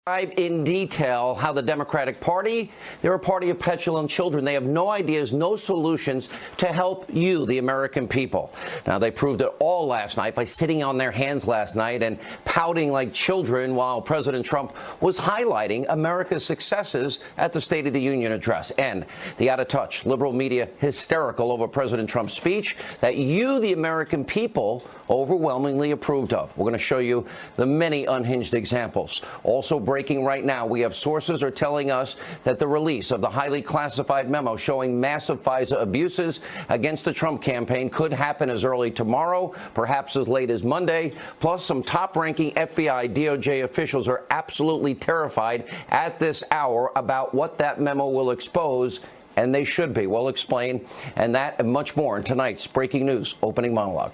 In detail how the Democratic Party, they're a party of petulant children. They have no ideas, no solutions to help you, the American people. Now, they proved it all last night by sitting on their hands last night and pouting like children while President Trump was highlighting America's successes at the State of the Union address. And the out-of-touch liberal media hysterical over President Trump's speech that you, the American people, overwhelmingly approved of. We're going to show you the many unhinged examples. Also breaking right now, we have sources are telling us that the release of the highly classified memo showing massive FISA abuses against the Trump campaign could happen as early tomorrow, perhaps as late as Monday. Plus, some top-ranking FBI, DOJ officials are absolutely terrified at this hour about what that memo will expose, and they should be. We'll explain, and that and much more in tonight's Breaking News Opening Monologue.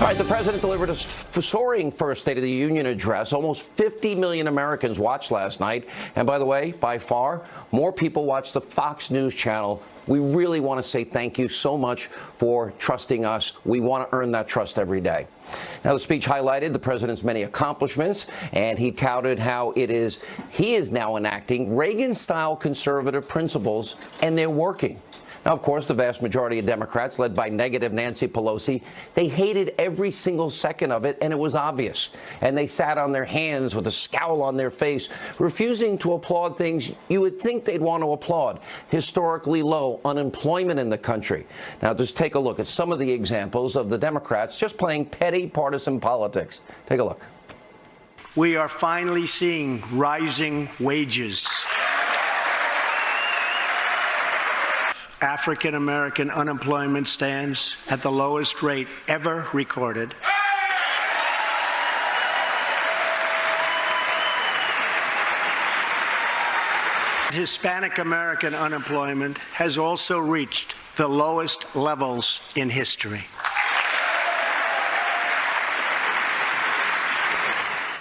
All right, the president delivered a soaring first State of the Union address. Almost 50 million Americans watched last night. And by the way, by far, more people watched the Fox News channel. We really want to say thank you so much for trusting us. We want to earn that trust every day. Now, the speech highlighted the president's many accomplishments, and he touted how he is now enacting Reagan-style conservative principles, and they're working. Now, of course, the vast majority of Democrats, led by negative Nancy Pelosi, they hated every single second of it, and it was obvious. And they sat on their hands with a scowl on their face, refusing to applaud things you would think they'd want to applaud. Historically low unemployment in the country. Now, just take a look at some of the examples of the Democrats just playing petty partisan politics. Take a look. We are finally seeing rising wages. African-American unemployment stands at the lowest rate ever recorded. Hispanic American unemployment has also reached the lowest levels in history.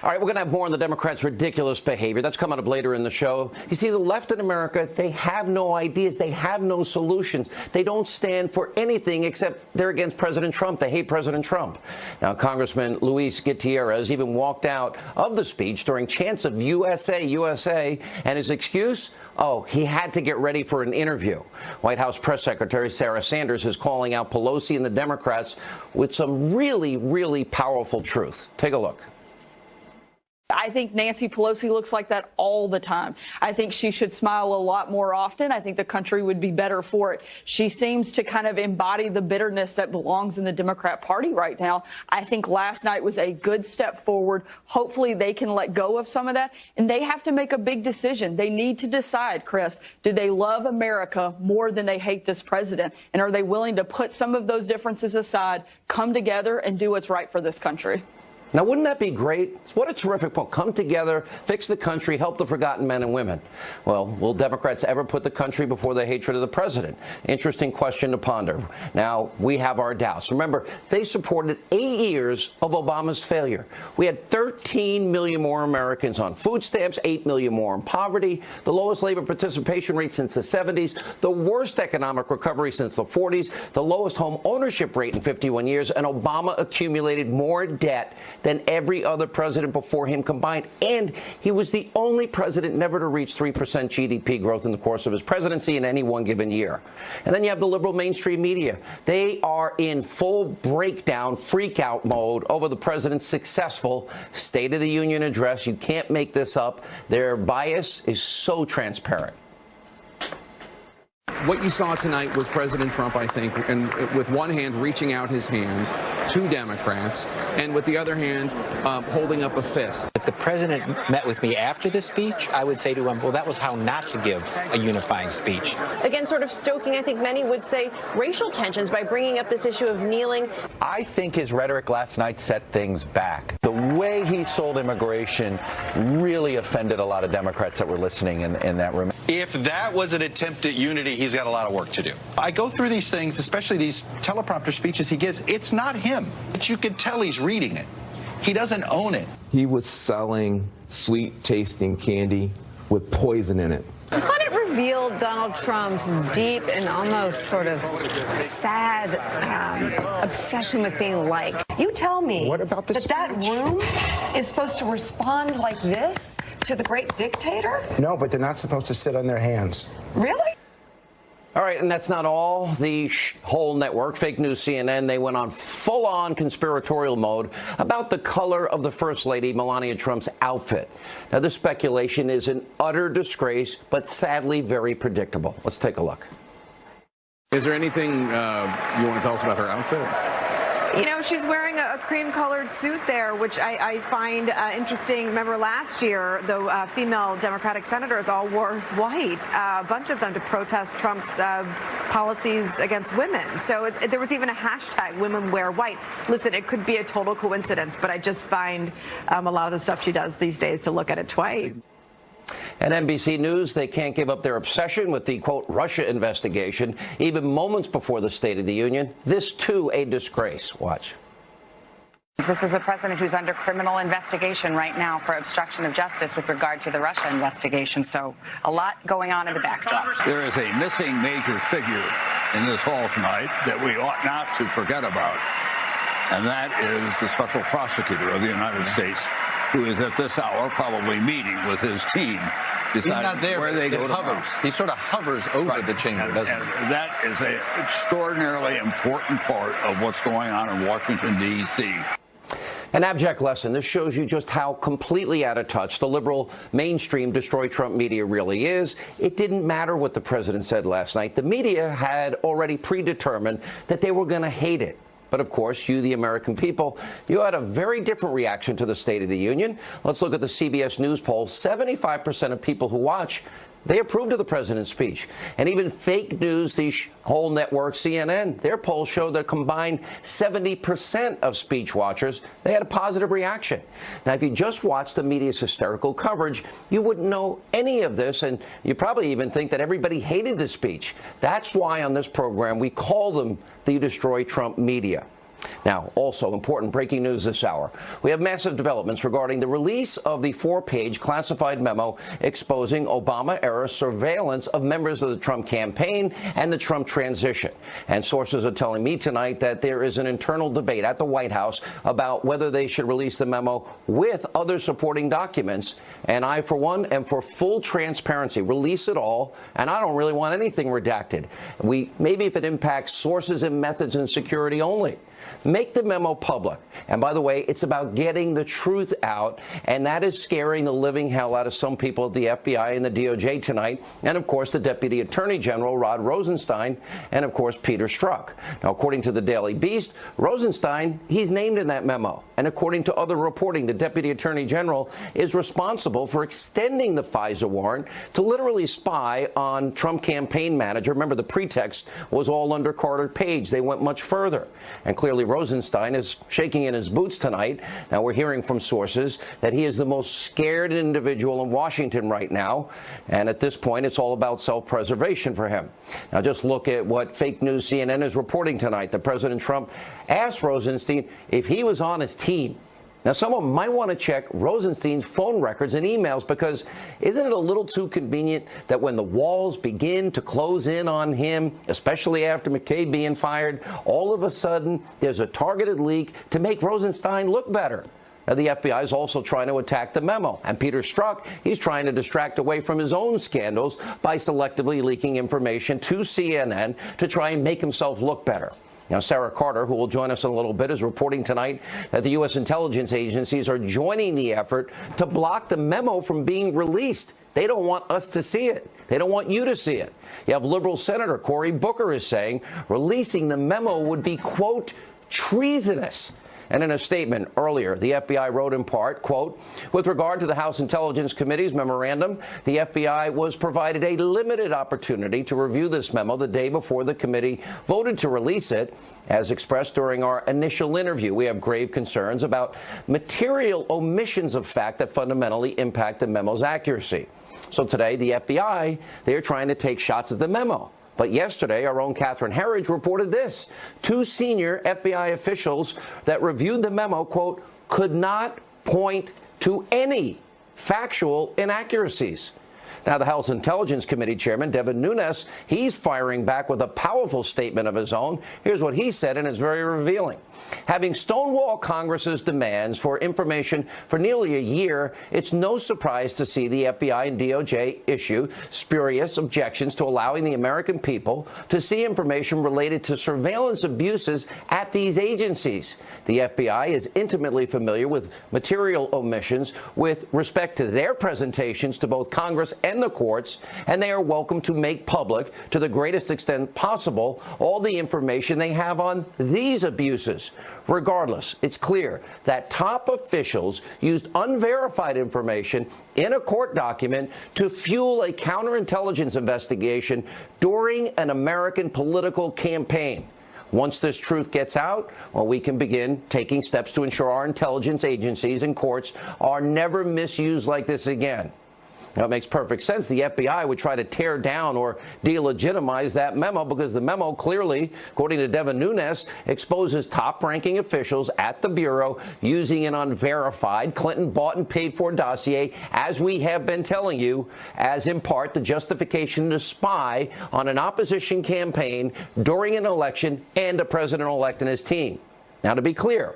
All right, we're going to have more on the Democrats' ridiculous behavior. That's coming up later in the show. You see, the left in America, they have no ideas. They have no solutions. They don't stand for anything except they're against President Trump. They hate President Trump. Now, Congressman Luis Gutierrez even walked out of the speech during chants of USA, USA, and his excuse? Oh, he had to get ready for an interview. White House Press Secretary Sarah Sanders is calling out Pelosi and the Democrats with some really, really powerful truth. Take a look. I think Nancy Pelosi looks like that all the time. I think she should smile a lot more often. I think the country would be better for it. She seems to kind of embody the bitterness that belongs in the Democrat Party right now. I think last night was a good step forward. Hopefully they can let go of some of that. And they have to make a big decision. They need to decide, Chris, do they love America more than they hate this president? And are they willing to put some of those differences aside, come together, and do what's right for this country? Now, wouldn't that be great? What a terrific point. Come together, fix the country, help the forgotten men and women. Well, will Democrats ever put the country before the hatred of the president? Interesting question to ponder. Now, we have our doubts. Remember, they supported 8 years of Obama's failure. We had 13 million more Americans on food stamps, 8 million more in poverty, the lowest labor participation rate since the 70s, the worst economic recovery since the 40s, the lowest home ownership rate in 51 years, and Obama accumulated more debt than every other president before him combined. And he was the only president never to reach 3% GDP growth in the course of his presidency in any one given year. And then you have the liberal mainstream media. They are in full breakdown, freak-out mode over the president's successful State of the Union address. You can't make this up. Their bias is so transparent. What you saw tonight was President Trump, I think, and with one hand reaching out his hand to Democrats, and with the other hand holding up a fist. If the president met with me after the speech, I would say to him, well, that was how not to give a unifying speech. Again, sort of stoking, I think many would say, racial tensions by bringing up this issue of kneeling. I think his rhetoric last night set things back. The way he sold immigration really offended a lot of Democrats that were listening in that room. If that was an attempt at unity, he's got a lot of work to do. I go through these things, especially these teleprompter speeches he gives. It's not him. But you can tell he's reading it. He doesn't own it. He was selling sweet-tasting candy with poison in it. I thought it revealed Donald Trump's deep and almost sort of sad obsession with being liked. You tell me that room is supposed to respond like this to the great dictator? No, but they're not supposed to sit on their hands. Really? All right, and that's not all. The whole network, fake news CNN, they went on full-on conspiratorial mode about the color of the First Lady Melania Trump's outfit. Now, this speculation is an utter disgrace, but sadly very predictable. Let's take a look. Is there anything you want to tell us about her outfit? You know, she's wearing a cream-colored suit there, which I find interesting. Remember last year, the female Democratic senators all wore white, a bunch of them to protest Trump's policies against women. So there was even a hashtag, women wear white. Listen, it could be a total coincidence, but I just find a lot of the stuff she does these days to look at it twice. And NBC News, they can't give up their obsession with the, quote, Russia investigation, even moments before the State of the Union. This, too, a disgrace. Watch. This is a president who's under criminal investigation right now for obstruction of justice with regard to the Russia investigation. So a lot going on in the backdrop. There is a missing major figure in this hall tonight that we ought not to forget about, and that is the special prosecutor of the United States, who is at this hour probably meeting with his team, deciding where they go tomorrow. He sort of hovers over the chamber, doesn't he? That is an extraordinarily important part of what's going on in Washington, D.C. An abject lesson. This shows you just how completely out of touch the liberal mainstream destroy Trump media really is. It didn't matter what the president said last night. The media had already predetermined that they were going to hate it. But, of course, you, the American people, you had a very different reaction to the State of the Union. Let's look at the CBS News poll. 75% of people who watch, they approved of the president's speech. And even fake news, the whole network, CNN, their poll showed that combined 70% of speech watchers, they had a positive reaction. Now, if you just watched the media's hysterical coverage, you wouldn't know any of this, and you probably even think that everybody hated the speech. That's why on this program we call them the Destroy Trump media. Now, also important breaking news this hour. We have massive developments regarding the release of the 4-page classified memo exposing Obama-era surveillance of members of the Trump campaign and the Trump transition. And sources are telling me tonight that there is an internal debate at the White House about whether they should release the memo with other supporting documents. And I, for one, am for full transparency. Release it all. And I don't really want anything redacted. Maybe if it impacts sources and methods and security only. Make the memo public. And by the way, it's about getting the truth out, and that is scaring the living hell out of some people at the FBI and the DOJ tonight, and of course the Deputy Attorney General Rod Rosenstein, and of course Peter Strzok. Now, according to the Daily Beast, Rosenstein, he's named in that memo, and according to other reporting, the Deputy Attorney General is responsible for extending the FISA warrant to literally spy on Trump campaign manager. Remember, the pretext was all under Carter Page. They went much further, and clearly Rosenstein is shaking in his boots tonight. Now, we're hearing from sources that he is the most scared individual in Washington right now. And at this point, it's all about self-preservation for him. Now, just look at what fake news CNN is reporting tonight. That President Trump asked Rosenstein if he was on his team. Now, someone might want to check Rosenstein's phone records and emails, because isn't it a little too convenient that when the walls begin to close in on him, especially after McCabe being fired, all of a sudden there's a targeted leak to make Rosenstein look better? Now, the FBI is also trying to attack the memo. And Peter Strzok, he's trying to distract away from his own scandals by selectively leaking information to CNN to try and make himself look better. Now, Sarah Carter, who will join us in a little bit, is reporting tonight that the U.S. intelligence agencies are joining the effort to block the memo from being released. They don't want us to see it. They don't want you to see it. You have liberal Senator Cory Booker is saying releasing the memo would be, quote, treasonous. And in a statement earlier, the FBI wrote in part, quote, with regard to the House Intelligence Committee's memorandum, the FBI was provided a limited opportunity to review this memo the day before the committee voted to release it. As expressed during our initial interview, we have grave concerns about material omissions of fact that fundamentally impact the memo's accuracy. So today, the FBI, they're trying to take shots at the memo. But yesterday, our own Catherine Herridge reported this. 2 senior FBI officials that reviewed the memo, quote, could not point to any factual inaccuracies. Now, the House Intelligence Committee Chairman, Devin Nunes, he's firing back with a powerful statement of his own. Here's what he said, and it's very revealing. Having stonewalled Congress's demands for information for nearly a year, it's no surprise to see the FBI and DOJ issue spurious objections to allowing the American people to see information related to surveillance abuses at these agencies. The FBI is intimately familiar with material omissions with respect to their presentations to both Congress and the courts, and they are welcome to make public, to the greatest extent possible, all the information they have on these abuses. Regardless, it's clear that top officials used unverified information in a court document to fuel a counterintelligence investigation during an American political campaign. Once this truth gets out, well, we can begin taking steps to ensure our intelligence agencies and courts are never misused like this again. Now, it makes perfect sense. The FBI would try to tear down or delegitimize that memo because the memo clearly, according to Devin Nunes, exposes top-ranking officials at the Bureau using an unverified Clinton bought and paid for dossier, as we have been telling you, as in part the justification to spy on an opposition campaign during an election and a president-elect and his team. Now, to be clear,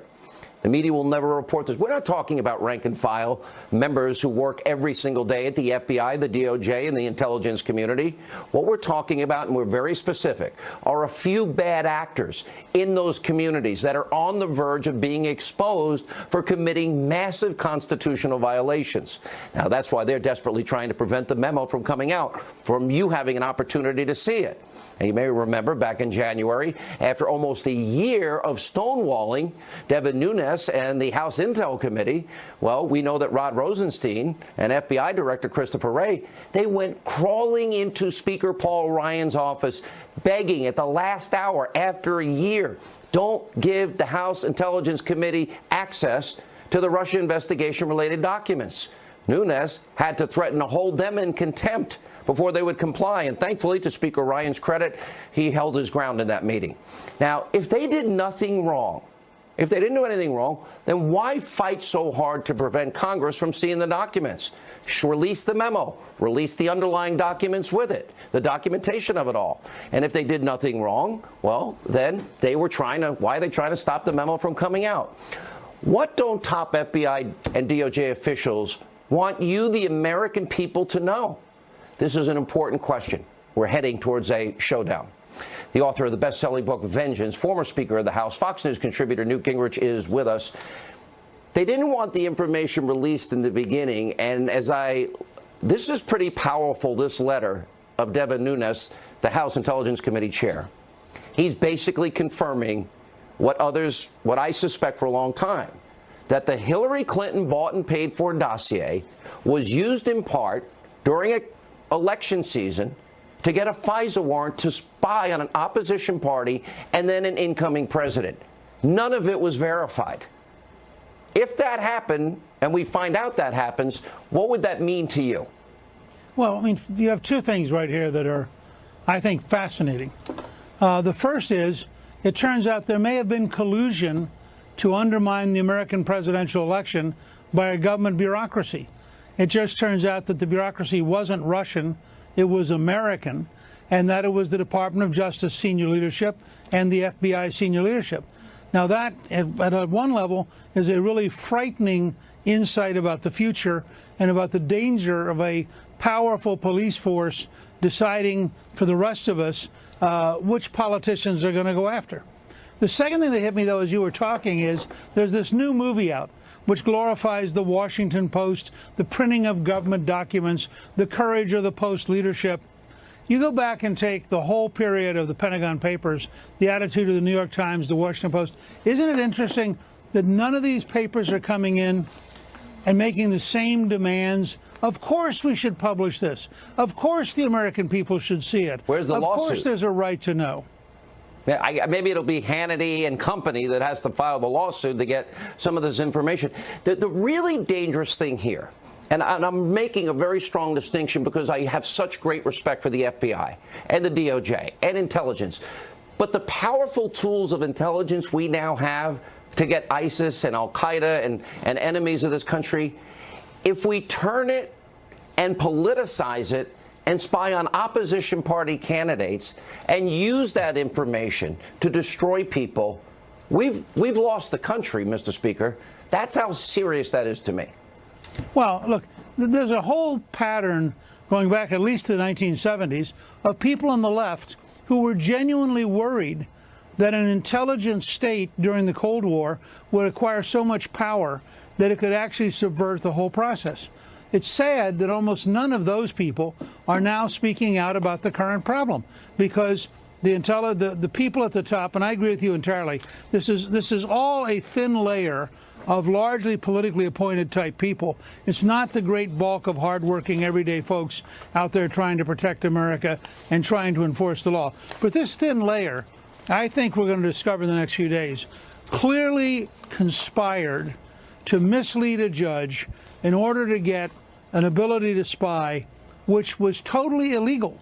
the media will never report this. We're not talking about rank and file members who work every single day at the FBI, the DOJ, and the intelligence community. What we're talking about, and we're very specific, are a few bad actors in those communities that are on the verge of being exposed for committing massive constitutional violations. Now, that's why they're desperately trying to prevent the memo from coming out, from you having an opportunity to see it. And you may remember back in January, after almost a year of stonewalling, Devin Nunes and the House Intel Committee, well, we know that Rod Rosenstein and FBI Director Christopher Wray, they went crawling into Speaker Paul Ryan's office, begging at the last hour after a year, don't give the House Intelligence Committee access to the Russia investigation-related documents. Nunes had to threaten to hold them in contempt before they would comply. And thankfully, to Speaker Ryan's credit, he held his ground in that meeting. Now, if they did nothing wrong, if they didn't do anything wrong, then why fight so hard to prevent Congress from seeing the documents? Release the memo. Release the underlying documents with it, the documentation of it all. And if they did nothing wrong, well, then they were why are they trying to stop the memo from coming out? What don't top FBI and DOJ officials want you, the American people, to know? This is an important question. We're heading towards a showdown. The author of the best-selling book, Vengeance, former Speaker of the House, Fox News contributor Newt Gingrich is with us. They didn't want the information released in the beginning, and this is pretty powerful, this letter of Devin Nunes, the House Intelligence Committee chair. He's basically confirming what I suspect for a long time, that the Hillary Clinton bought and paid for dossier was used in part during an election season to get a FISA warrant to spy on an opposition party and then an incoming president. None of it was verified. If that happened, and we find out that happens, what would that mean to you? Well, I mean, you have two things right here that are, I think, fascinating. The first is, it turns out there may have been collusion to undermine the American presidential election by a government bureaucracy. It just turns out that the bureaucracy wasn't Russian, it was American, and that it was the Department of Justice senior leadership and the FBI senior leadership. Now that, at one level, is a really frightening insight about the future and about the danger of a powerful police force deciding for the rest of us which politicians they're going to go after. The second thing that hit me, though, as you were talking, is there's this new movie out which glorifies the Washington Post, the printing of government documents, the courage of the Post leadership. You go back and take the whole period of the Pentagon Papers, the attitude of the New York Times, the Washington Post. Isn't it interesting that none of these papers are coming in and making the same demands? Of course we should publish this. Of course the American people should see it. Where's the lawsuit? Of course there's a right to know. Maybe it'll be Hannity and company that has to file the lawsuit to get some of this information. The really dangerous thing here, and I'm making a very strong distinction because I have such great respect for the FBI and the DOJ and intelligence, but the powerful tools of intelligence we now have to get ISIS and Al-Qaeda and enemies of this country, if we turn it and politicize it and spy on opposition party candidates and use that information to destroy people, we've lost the country, Mr. Speaker. That's how serious that is to me. Well, look, there's a whole pattern going back at least to the 1970s of people on the left who were genuinely worried that an intelligent state during the Cold War would acquire so much power that it could actually subvert the whole process. It's sad that almost none of those people are now speaking out about the current problem, because the people at the top, and I agree with you entirely, this is all a thin layer of largely politically appointed type people. It's not the great bulk of hardworking everyday folks out there trying to protect America and trying to enforce the law. But this thin layer, I think we're going to discover in the next few days, clearly conspired to mislead a judge in order to get an ability to spy, which was totally illegal.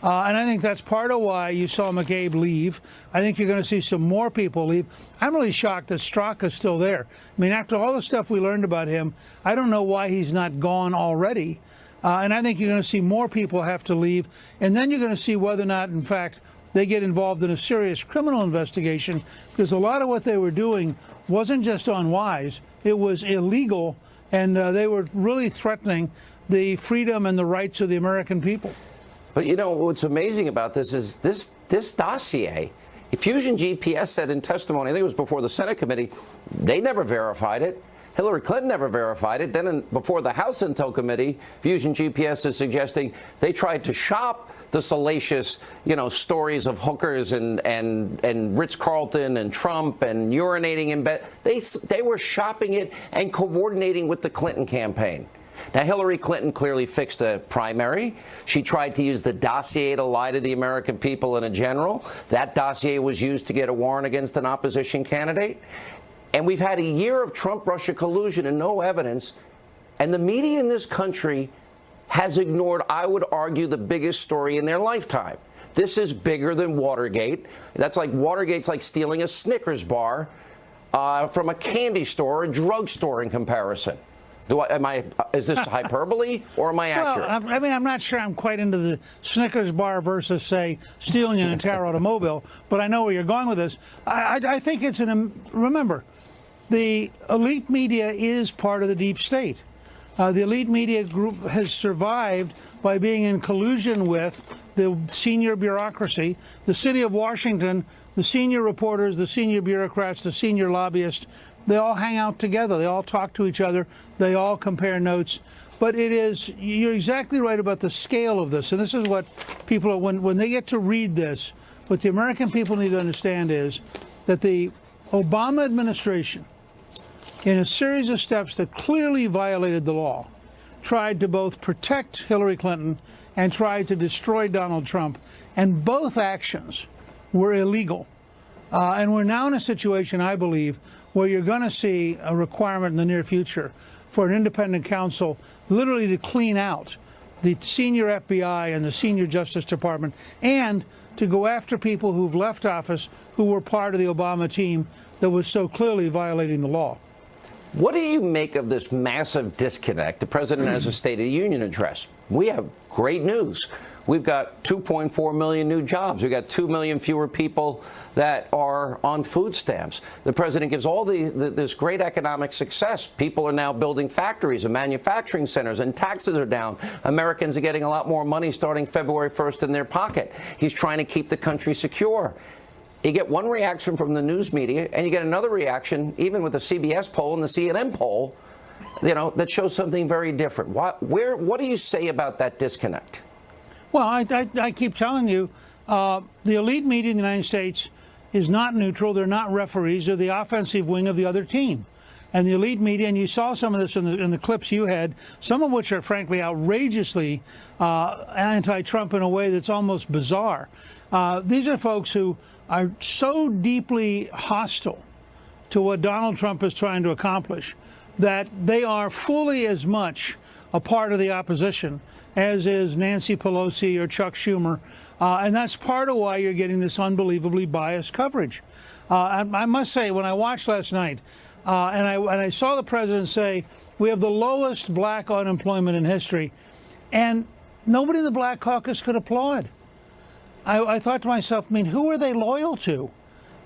And I think that's part of why you saw McCabe leave. I think you're going to see some more people leave. I'm really shocked that Strzok is still there. I mean, after all the stuff we learned about him, I don't know why he's not gone already. And I think you're going to see more people have to leave. And then you're going to see whether or not, in fact, they get involved in a serious criminal investigation, because a lot of what they were doing wasn't just unwise. It was illegal, and they were really threatening the freedom and the rights of the American people. But you know what's amazing about this is this dossier. Fusion GPS said in testimony, I think it was before the Senate committee, they never verified it. Hillary Clinton never verified it. Then before the House Intel Committee, Fusion GPS is suggesting they tried to shop the salacious, stories of hookers and Ritz-Carlton and Trump and urinating in bed. They were shopping it and coordinating with the Clinton campaign. Now, Hillary Clinton clearly fixed a primary. She tried to use the dossier to lie to the American people in a general. That dossier was used to get a warrant against an opposition candidate. And we've had a year of Trump-Russia collusion and no evidence. And the media in this country has ignored, I would argue, the biggest story in their lifetime. This is bigger than Watergate. That's like Watergate's like stealing a Snickers bar from a candy store or a drugstore in comparison. Is this hyperbole or am I accurate? Well, I mean, I'm not sure I'm quite into the Snickers bar versus, say, stealing an entire automobile, but I know where you're going with this. I think it's remember, the elite media is part of the deep state. The elite media group has survived by being in collusion with the senior bureaucracy, the city of Washington, the senior reporters, the senior bureaucrats, the senior lobbyists. They all hang out together. They all talk to each other. They all compare notes. But you're exactly right about the scale of this. And this is what people, when they get to read this, what the American people need to understand is that the Obama administration, in a series of steps that clearly violated the law, tried to both protect Hillary Clinton and tried to destroy Donald Trump. And both actions were illegal. And we're now in a situation, I believe, where you're going to see a requirement in the near future for an independent counsel literally to clean out the senior FBI and the senior Justice Department, and to go after people who've left office who were part of the Obama team that was so clearly violating the law. What do you make of this massive disconnect? The president has a State of the Union address. We have great news. We've got 2.4 million new jobs. We've got 2 million fewer people that are on food stamps. The president gives all this great economic success. People are now building factories and manufacturing centers, and taxes are down. Americans are getting a lot more money starting February 1st in their pocket. He's trying to keep the country secure. You get one reaction from the news media, and you get another reaction, even with the CBS poll and the CNN poll, that shows something very different. What do you say about that disconnect? Well, I keep telling you, the elite media in the United States is not neutral. They're not referees. They're the offensive wing of the other team. And the elite media, and you saw some of this in the clips you had, some of which are frankly outrageously anti-Trump in a way that's almost bizarre. These are folks who are so deeply hostile to what Donald Trump is trying to accomplish that they are fully as much a part of the opposition as is Nancy Pelosi or Chuck Schumer. And that's part of why you're getting this unbelievably biased coverage. I must say, when I watched last night, and I saw the president say, we have the lowest black unemployment in history, And nobody in the Black Caucus could applaud. I thought to myself, I mean, who are they loyal to?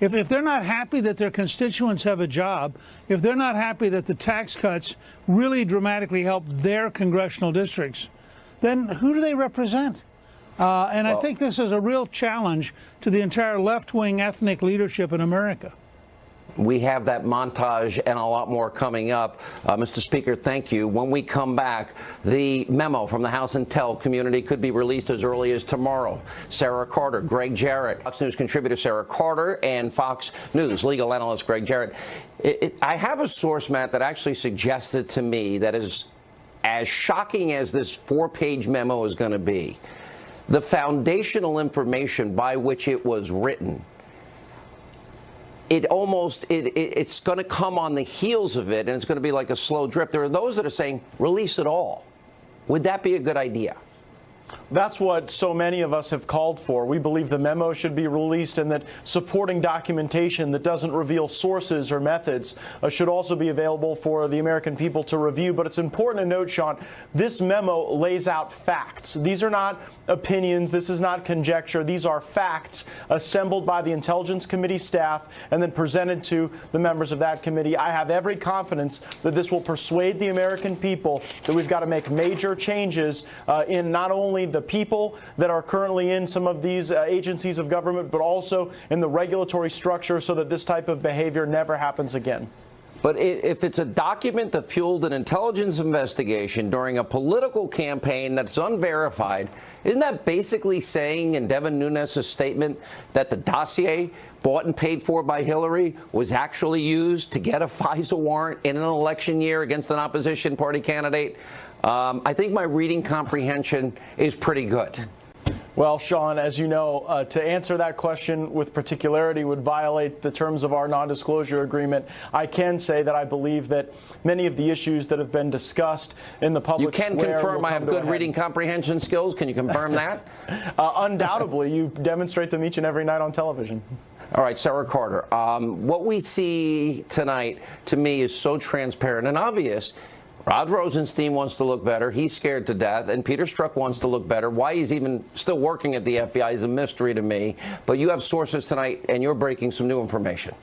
If they're not happy that their constituents have a job, if they're not happy that the tax cuts really dramatically help their congressional districts, then who do they represent? And I think this is a real challenge to the entire left-wing ethnic leadership in America. We have that montage and a lot more coming up. Mr. Speaker, thank you. When we come back, the memo from the House Intel community could be released as early as tomorrow. Sarah Carter, Greg Jarrett, Fox News contributor Sarah Carter, and Fox News legal analyst Greg Jarrett. I have a source, Matt, that actually suggested to me that is as shocking as this 4-page memo is going to be, the foundational information by which it was written, it's going to come on the heels of it, and it's going to be like a slow drip. There are those that are saying, release it all. Would that be a good idea? That's what so many of us have called for. We believe the memo should be released and that supporting documentation that doesn't reveal sources or methods should also be available for the American people to review. But it's important to note, Sean, this memo lays out facts. These are not opinions. This is not conjecture. These are facts assembled by the Intelligence Committee staff and then presented to the members of that committee. I have every confidence that this will persuade the American people that we've got to make major changes in not only the people that are currently in some of these agencies of government, but also in the regulatory structure so that this type of behavior never happens again. But if it's a document that fueled an intelligence investigation during a political campaign that's unverified, isn't that basically saying in Devin Nunes' statement that the dossier bought and paid for by Hillary was actually used to get a FISA warrant in an election year against an opposition party candidate? I think my reading comprehension is pretty good. Well, Sean, as you know, to answer that question with particularity would violate the terms of our non-disclosure agreement. I can say that I believe that many of the issues that have been discussed in the public square You can confirm I have good reading comprehension skills. Can you confirm that? Undoubtedly. You demonstrate them each and every night on television. All right, Sarah Carter. What we see tonight, to me, is so transparent and obvious. Rod Rosenstein wants to look better. He's scared to death. And Peter Strzok wants to look better. Why he's even still working at the FBI is a mystery to me. But you have sources tonight, and you're breaking some new information.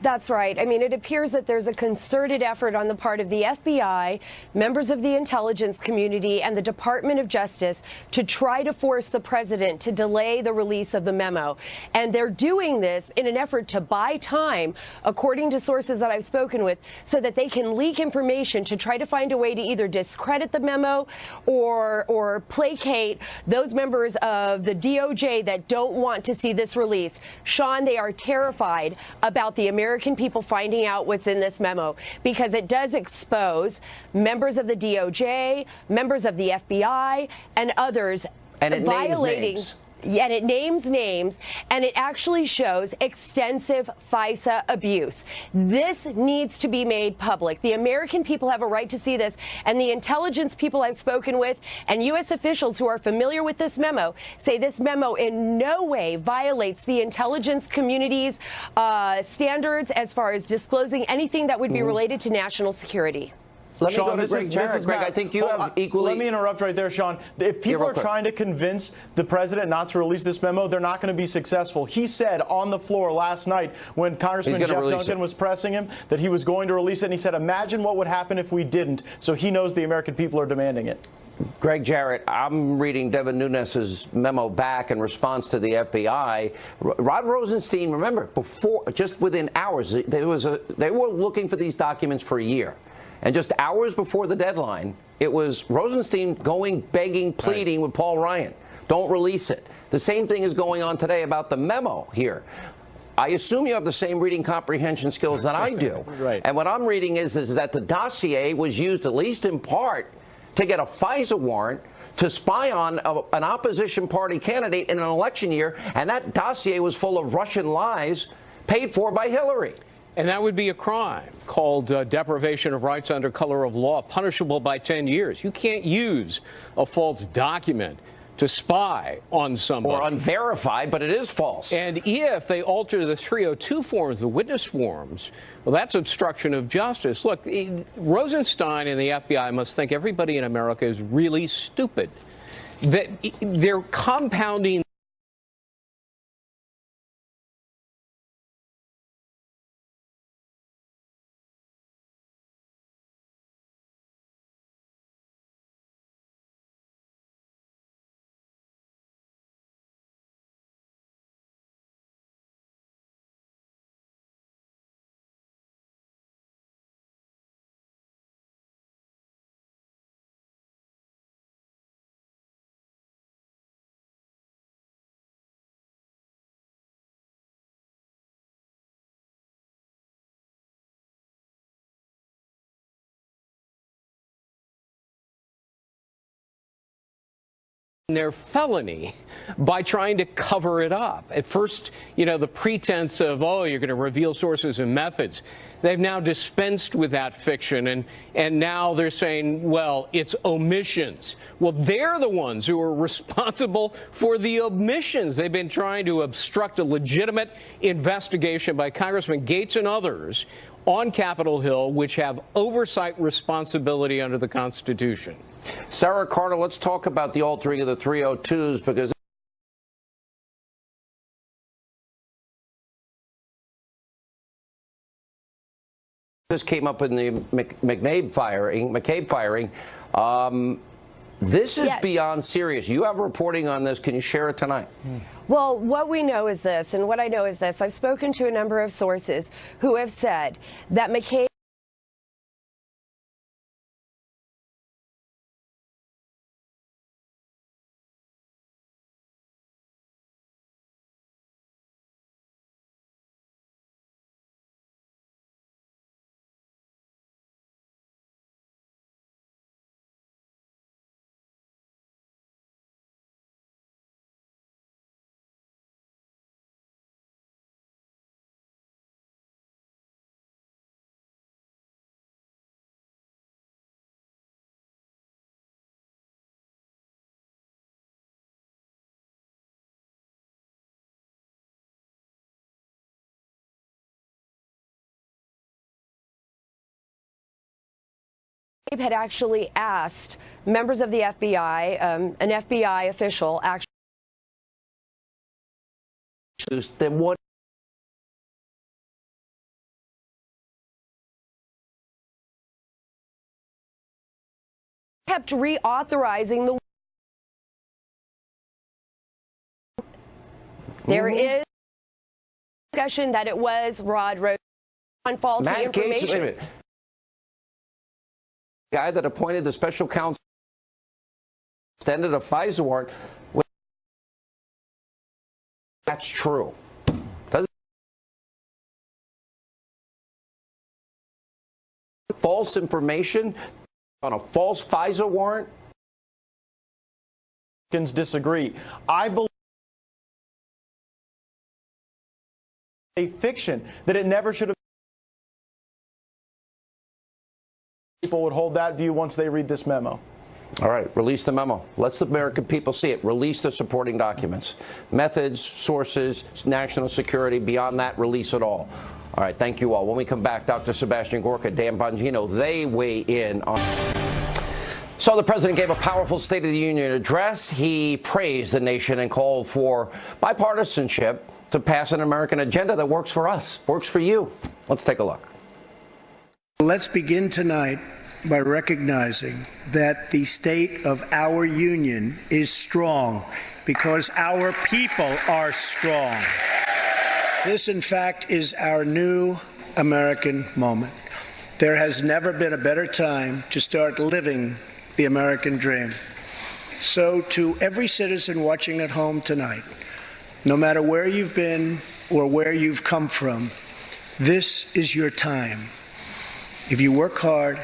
That's right. I mean, it appears that there's a concerted effort on the part of the FBI, members of the intelligence community, and the Department of Justice to try to force the president to delay the release of the memo. And they're doing this in an effort to buy time, according to sources that I've spoken with, so that they can leak information to try to find a way to either discredit the memo or placate those members of the DOJ that don't want to see this released. Sean, they are terrified about the American people finding out what's in this memo because it does expose members of the DOJ, members of the FBI, and others violating. And it names names, and it actually shows extensive FISA abuse. This needs to be made public. The American people have a right to see this, and the intelligence people I've spoken with and U.S. officials who are familiar with this memo say this memo in no way violates the intelligence community's standards as far as disclosing anything that would be related to national security. Sean, this is Greg, I think you have equally... Let me interrupt right there, Sean. If people are trying to convince the president not to release this memo, they're not going to be successful. He said on the floor last night when Congressman Jeff Duncan was pressing him that he was going to release it, and he said, imagine what would happen if we didn't. So he knows the American people are demanding it. Greg Jarrett, I'm reading Devin Nunes' memo back in response to the FBI. Rod Rosenstein, remember, just within hours, they were looking for these documents for a year. And just hours before the deadline, it was Rosenstein going, begging, pleading with Paul Ryan. Don't release it. The same thing is going on today about the memo here. I assume you have the same reading comprehension skills that I do. Right. And what I'm reading is that the dossier was used, at least in part, to get a FISA warrant to spy on an opposition party candidate in an election year, and that dossier was full of Russian lies paid for by Hillary. And that would be a crime called deprivation of rights under color of law, punishable by 10 years. You can't use a false document to spy on somebody. Or unverified, but it is false. And if they alter the 302 forms, the witness forms, well, that's obstruction of justice. Look, Rosenstein and the FBI must think everybody in America is really stupid. That they're compounding their felony by trying to cover it up. At first, the pretense of, oh, you're going to reveal sources and methods. They've now dispensed with that fiction, and now they're saying, well, it's omissions. Well, they're the ones who are responsible for the omissions. They've been trying to obstruct a legitimate investigation by Congressman Gates and others on Capitol Hill, which have oversight responsibility under the Constitution. Sarah Carter, let's talk about the altering of the 302s, because this came up in the McCabe firing. This is beyond serious. You have reporting on this. Can you share it tonight? Well, what we know is this, and what I know is this. I've spoken to a number of sources who have said that McCabe had actually asked members of the FBI, an FBI official actually. Then what? Kept reauthorizing the. There is discussion that it was Rod Rosenstein on faulty Matt information. Gates, wait a minute. Guy that appointed the special counsel extended a FISA warrant. That's true. False information on a false FISA warrant? Disagree. I believe a fiction that it never should have. People would hold that view once they read this memo. All right, release the memo. Let the American people see it. Release the supporting documents. Methods, sources, national security. Beyond that, release it all. All right, thank you all. When we come back, Dr. Sebastian Gorka, Dan Bongino, they weigh in on. So the president gave a powerful State of the Union address. He praised the nation and called for bipartisanship to pass an American agenda that works for us, works for you. Let's take a look. Let's begin tonight by recognizing that the state of our union is strong because our people are strong. This, in fact, is our new American moment. There has never been a better time to start living the American dream. So to every citizen watching at home tonight, no matter where you've been or where you've come from, this is your time. If you work hard,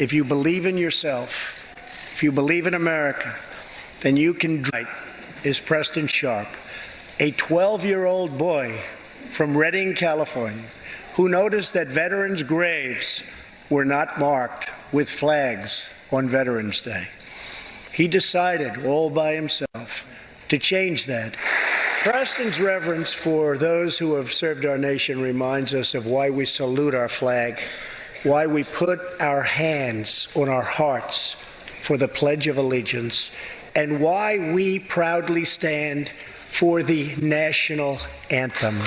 if you believe in yourself, if you believe in America, then you can do it. Is Preston Sharp, a 12-year-old boy from Redding, California, who noticed that veterans' graves were not marked with flags on Veterans Day. he decided all by himself to change that. Preston's reverence for those who have served our nation reminds us of why we salute our flag, why we put our hands on our hearts for the Pledge of Allegiance, and why we proudly stand for the national anthem.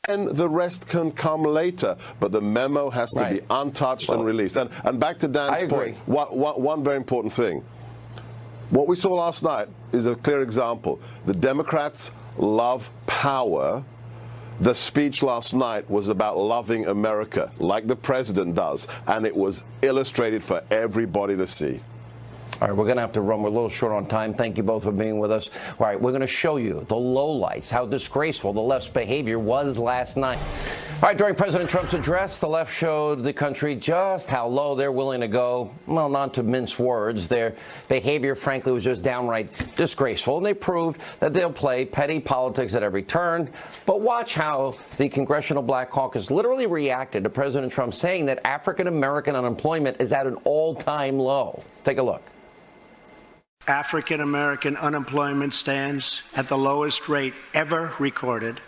And the rest can come later, but the memo has to be untouched and released. And back to Dan's point, one very important thing. What we saw last night is a clear example. The Democrats love power. The speech last night was about loving America, like the president does, and it was illustrated for everybody to see. All right, we're going to have to run. We're a little short on time. Thank you both for being with us. All right, we're going to show you the lowlights, how disgraceful the left's behavior was last night. All right, during President Trump's address, the left showed the country just how low they're willing to go. Well, not to mince words. Their behavior, frankly, was just downright disgraceful, and they proved that they'll play petty politics at every turn. But watch how the Congressional Black Caucus literally reacted to President Trump saying that African-American unemployment is at an all-time low. Take a look. African American unemployment stands at the lowest rate ever recorded.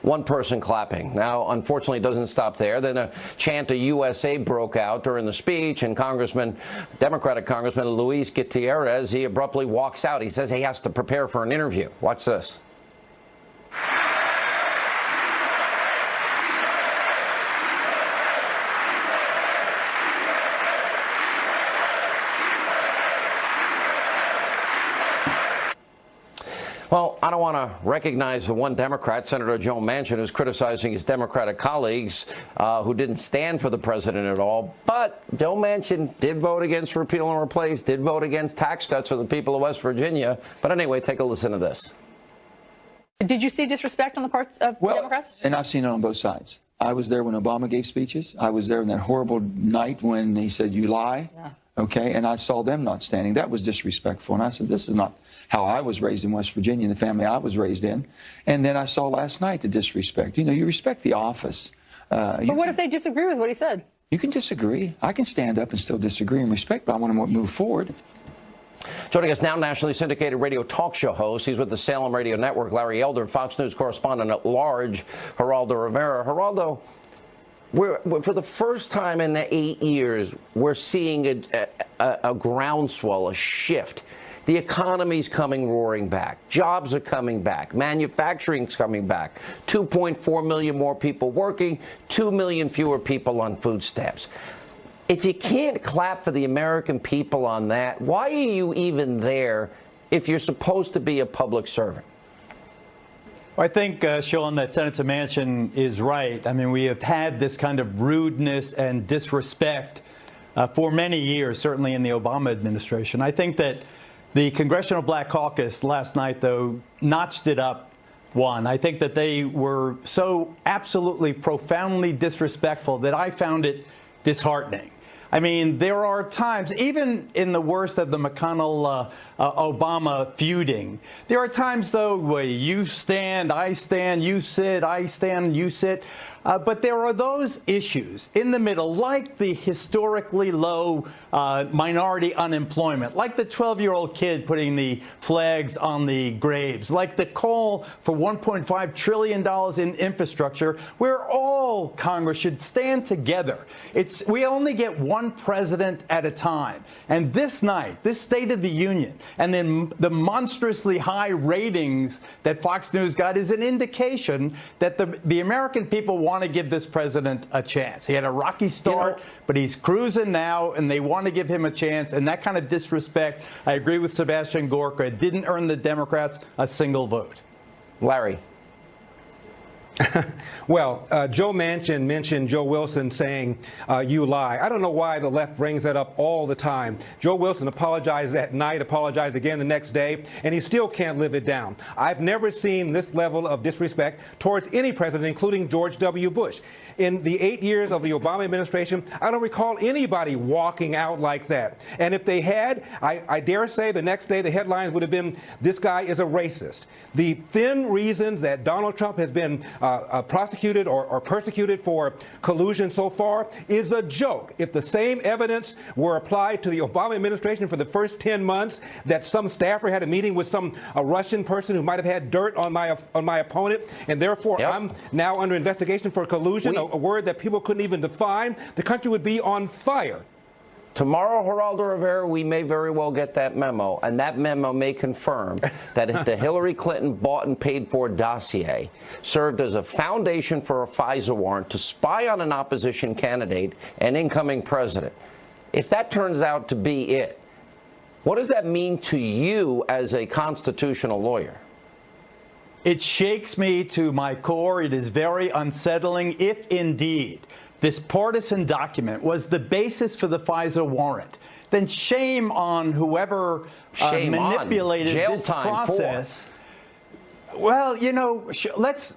One person clapping. Now, unfortunately, it doesn't stop there. Then a chant of USA broke out during the speech, and Democratic Congressman Luis Gutierrez, he abruptly walks out. He says he has to prepare for an interview. Watch this. Well, I don't want to recognize the one Democrat, Senator Joe Manchin, who's criticizing his Democratic colleagues who didn't stand for the president at all. But Joe Manchin did vote against repeal and replace, did vote against tax cuts for the people of West Virginia. But anyway, take a listen to this. Did you see disrespect on the parts of Democrats? And I've seen it on both sides. I was there when Obama gave speeches. I was there in that horrible night when he said, "You lie." Yeah. Okay, and I saw them not standing. That was disrespectful. And I said, this is not how I was raised in West Virginia, the family I was raised in. And then I saw last night the disrespect. You know, you respect the office. But what if they disagree with what he said? You can disagree. I can stand up and still disagree and respect, but I want to move forward. Joining us now, nationally syndicated radio talk show host. He's with the Salem Radio Network, Larry Elder, Fox News correspondent at large, Geraldo Rivera. Geraldo, for the first time in the 8 years, we're seeing a groundswell, a shift. The economy's coming roaring back. Jobs are coming back. Manufacturing's coming back. 2.4 million more people working, 2 million fewer people on food stamps. If you can't clap for the American people on that, why are you even there if you're supposed to be a public servant? I think, Sean, that Senator Manchin is right. I mean, we have had this kind of rudeness and disrespect for many years, certainly in the Obama administration. I think that the Congressional Black Caucus last night, though, notched it up one. I think that they were so absolutely profoundly disrespectful that I found it disheartening. I mean, there are times, even in the worst of the McConnell-Obama feuding, there are times, though, where you stand, I stand, you sit, I stand, you sit. But there are those issues in the middle, like the historically low minority unemployment, like the 12-year-old kid putting the flags on the graves, like the call for $1.5 trillion in infrastructure, where all Congress should stand together. We only get one president at a time. And this night, this State of the Union, and then the monstrously high ratings that Fox News got is an indication that the American people want to give this president a chance. He had a rocky start, but he's cruising now, and they want to give him a chance. And that kind of disrespect, I agree with Sebastian Gorka, didn't earn the Democrats a single vote. Larry. Well, Joe Manchin mentioned Joe Wilson saying, you lie. I don't know why the left brings that up all the time. Joe Wilson apologized that night, apologized again the next day, and he still can't live it down. I've never seen this level of disrespect towards any president, including George W. Bush. In the 8 years of the Obama administration, I don't recall anybody walking out like that. And if they had, I dare say the next day the headlines would have been, this guy is a racist. The thin reasons that Donald Trump has been prosecuted or persecuted for collusion so far is a joke. If the same evidence were applied to the Obama administration for the first 10 months, that some staffer had a meeting with a Russian person who might have had dirt on my opponent, and therefore I'm now under investigation for collusion, a word that people couldn't even define, the country would be on fire. Tomorrow, Geraldo Rivera, we may very well get that memo, and that memo may confirm that the Hillary Clinton bought and paid for dossier served as a foundation for a FISA warrant to spy on an opposition candidate and incoming president. If that turns out to be it, what does that mean to you as a constitutional lawyer? It shakes me to my core. It is very unsettling if indeed this partisan document was the basis for the FISA warrant. Then shame on whoever manipulated this process. Well, you know, let's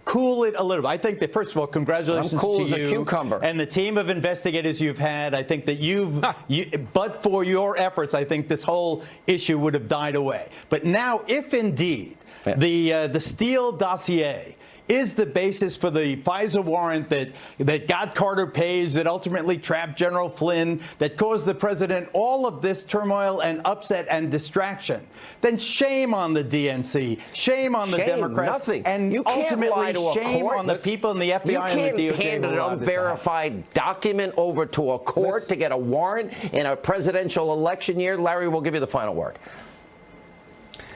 cool it a little bit. I think that, first of all, congratulations to you and the team of investigators you've had. I think that but for your efforts, I think this whole issue would have died away. But now, if indeed the Steele dossier is the basis for the FISA warrant that got Carter Page, that ultimately trapped General Flynn, that caused the president all of this turmoil and upset and distraction, then shame on the DNC, shame on the Democrats, and you can't ultimately shame on the people in the FBI and the DOJ. You can't hand an unverified document over to a court to get a warrant in a presidential election year. Larry, we'll give you the final word.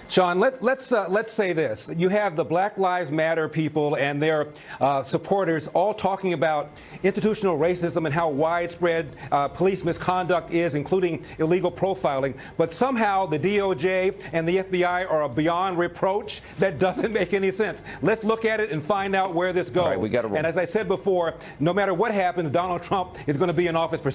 Sean, let's say this. You have the Black Lives Matter people and their supporters all talking about institutional racism and how widespread police misconduct is, including illegal profiling. But somehow the DOJ and the FBI are beyond reproach. That doesn't make any sense. Let's look at it and find out where this goes. All right, we got to roll. And as I said before, no matter what happens, Donald Trump is going to be in office for